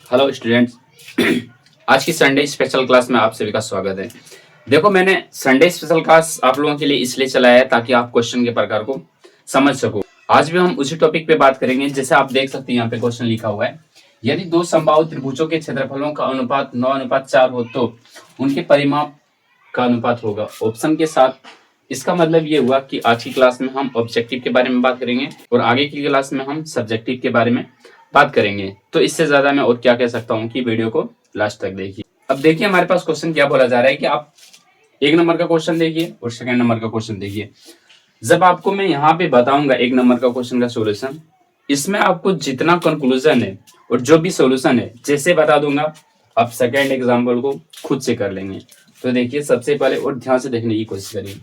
Hello students. आज की Sunday special class में आप सभी का स्वागत है। देखो, मैंने संडे स्पेशल क्लास आप लोगों के लिए इसलिए चलाया है ताकि आप क्वेश्चन के प्रकार को समझ सको। आज भी हम उसी टॉपिक पे बात करेंगे। जैसे आप देख सकते हैं यहाँ पे क्वेश्चन लिखा हुआ है, यदि दो समबाहु त्रिभुजों के क्षेत्रफलों का अनुपात 9:4 हो तो उनके परिमाप का अनुपात होगा ऑप्शन के साथ। इसका मतलब ये हुआ कि आज की क्लास में हम ऑब्जेक्टिव के बारे में बात करेंगे और आगे की क्लास में हम सब्जेक्टिव के बारे में बात करेंगे। तो इससे ज्यादा मैं और क्या कह सकता हूँ कि वीडियो को लास्ट तक देखिए। अब देखिए हमारे पास क्वेश्चन क्या बोला जा रहा है कि आप 1 नंबर का क्वेश्चन देखिए और सेकंड नंबर का क्वेश्चन देखिए। जब आपको मैं यहाँ पे बताऊंगा 1 नंबर का क्वेश्चन का सोल्यूशन, इसमें आपको जितना कंक्लूजन है और जो भी सोल्यूशन है जैसे बता दूंगा, आप सेकेंड एग्जाम्पल को खुद से कर लेंगे। तो देखिए सबसे पहले और ध्यान से देखने की कोशिश करिए।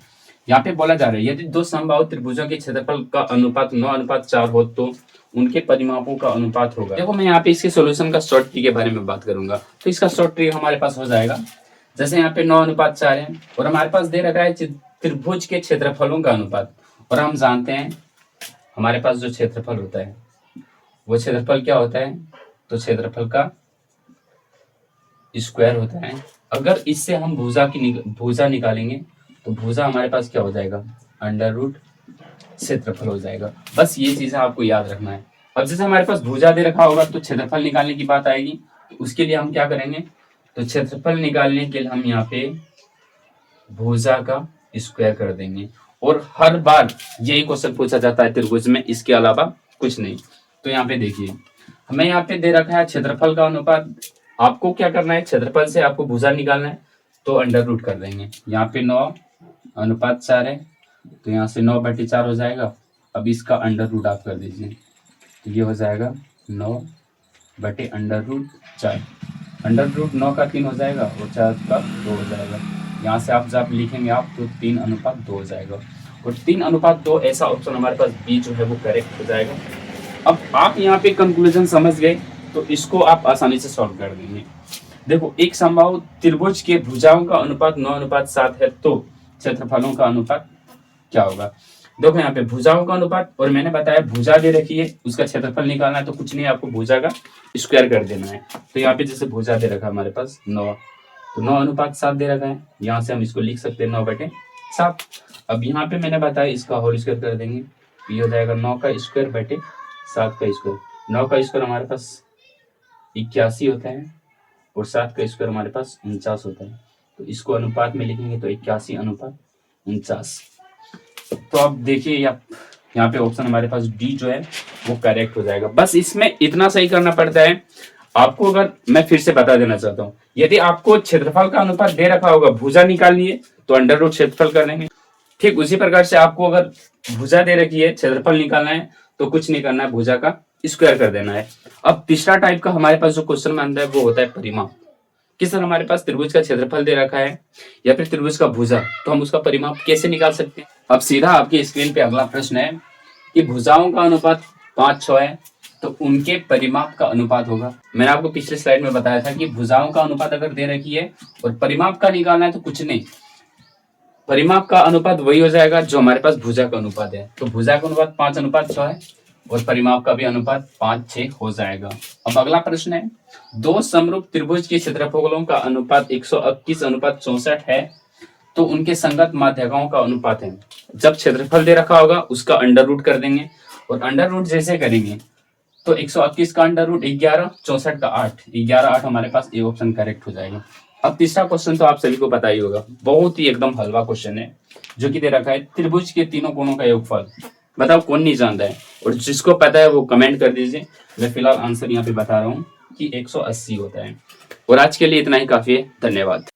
यहाँ पे बोला जा रहा है यदि दो समबाहु त्रिभुजों के क्षेत्रफल का अनुपात 9:4 हो तो उनके परिमापों का अनुपात होगा। देखो, मैं यहाँ पे इसके सॉल्यूशन का शॉर्ट ट्री के बारे में बात करूंगा। तो इसका शॉर्ट ट्री हमारे पास हो जाएगा, जैसे यहाँ पे 9:4 है और हमारे पास दे रखा है त्रिभुज के क्षेत्रफलों का अनुपात। और हम जानते हैं हमारे पास जो क्षेत्रफल होता है वो क्षेत्रफल क्या होता है, तो क्षेत्रफल का स्क्वायर होता है। अगर इससे हम भुजा निकालेंगे तो भुजा हमारे पास क्या हो जाएगा, अंडर रूट क्षेत्रफल हो जाएगा। बस ये चीजें आपको याद रखना है। अब जैसे हमारे पास भुजा दे रखा होगा तो क्षेत्रफल निकालने की बात आएगी, तो उसके लिए हम क्या करेंगे, तो क्षेत्रफल निकालने के लिए हम यहाँ पे भुजा का स्क्वायर कर देंगे। और हर बार यही क्वेश्चन पूछा जाता है त्रिभुज में, इसके अलावा कुछ नहीं। तो यहाँ पे देखिए हमें यहाँ पे दे रखा है क्षेत्रफल का अनुपात। आपको क्या करना है, क्षेत्रफल से आपको भुजा निकालना है तो अंडर रूट कर देंगे। यहाँ पे 9:4 है तो यहाँ से 9/4 हो जाएगा। अब इसका अंडर रूट आप कर दीजिए तो ये हो जाएगा 9/√4। अंडर रूट 9 का 3 हो जाएगा और 4 का 2 हो जाएगा। यहाँ से आप जब लिखेंगे आप तो 3:2 हो जाएगा। और 3:2 ऐसा ऑप्शन हमारे पास बी जो है वो करेक्ट हो जाएगा। अब आप यहाँ पे कंक्लूजन समझ गए तो इसको आप आसानी से सॉल्व कर देंगे। देखो, एक समबाहु त्रिभुज के भुजाओं का अनुपात 9:7 है तो क्षेत्रफलों का अनुपात क्या होगा। देखो यहाँ पे भुजाओं का अनुपात, और मैंने बताया भुजा दे रखी है उसका क्षेत्रफल निकालना है तो कुछ नहीं, आपको भुजा का स्क्वायर कर देना है। तो यहाँ पे जैसे भुजा दे रखा है हमारे पास 9, तो 9:7 दे रखा है। यहाँ से हम इसको लिख सकते हैं 9/7। अब यहाँ पे मैंने बताया इसका होल स्क्वायर कर देंगे, ये हो जाएगा 9 का स्क्वायर बटे 7 का स्क्वायर। 9 का स्क्वायर हमारे पास 81 होता है और 7 का स्क्वायर हमारे पास 49 होता है। तो इसको अनुपात में लिखेंगे तो 81:49। तो अब देखिए यहाँ पे ऑप्शन हमारे पास डी जो है वो करेक्ट हो जाएगा। बस इसमें इतना सही करना पड़ता है आपको। अगर मैं फिर से बता देना चाहता हूँ, यदि आपको क्षेत्रफल का अनुपात दे रखा होगा, भुजा निकालनी है तो अंडर रूट क्षेत्रफल कर लेंगे। ठीक उसी प्रकार से आपको अगर भुजा दे रखी है, क्षेत्रफल निकालना है तो कुछ नहीं करना है, भुजा का स्क्वायर कर देना है। अब तीसरा टाइप का हमारे पास जो क्वेश्चन में आता है वो होता है परिमाप। कि सर हमारे पास त्रिभुज का क्षेत्रफल दे रखा है या फिर त्रिभुज का भुजा, तो हम उसका परिमाप कैसे निकाल सकते हैं। अब सीधा आपकी स्क्रीन पे अगला प्रश्न है कि भुजाओं का अनुपात 5:6 है तो उनके परिमाप का अनुपात होगा। मैंने आपको पिछले स्लाइड में बताया था कि भुजाओं का अनुपात अगर दे रखी है और परिमाप का निकालना है तो कुछ नहीं, परिमाप का अनुपात वही हो जाएगा जो हमारे पास भुजा का अनुपात है। तो भुजा का अनुपात 5:6 है और परिमाप का भी अनुपात 5:6 हो जाएगा। अब अगला प्रश्न है, दो समरूप त्रिभुज के क्षेत्रफलों का अनुपात 121:64 है तो उनके संगत माध्यकों का अनुपात है। जब क्षेत्रफल दे रखा होगा उसका अंडर रूट कर देंगे, और अंडर रूट जैसे करेंगे तो 121 का अंडर रूट 11, 64 का 8, 11/8 हमारे पास ए ऑप्शन करेक्ट हो जाएगा। अब तीसरा क्वेश्चन तो आप सभी को पता ही होगा, बहुत ही एकदम हलवा क्वेश्चन है, जो कि दे रखा है त्रिभुज के तीनों कोणों का योगफल। बताओ कौन नहीं जानता है, और जिसको पता है वो कमेंट कर दीजिए। मैं फिलहाल आंसर यहाँ पे बता रहा हूँ कि 180 होता है। और आज के लिए इतना ही काफी है। धन्यवाद।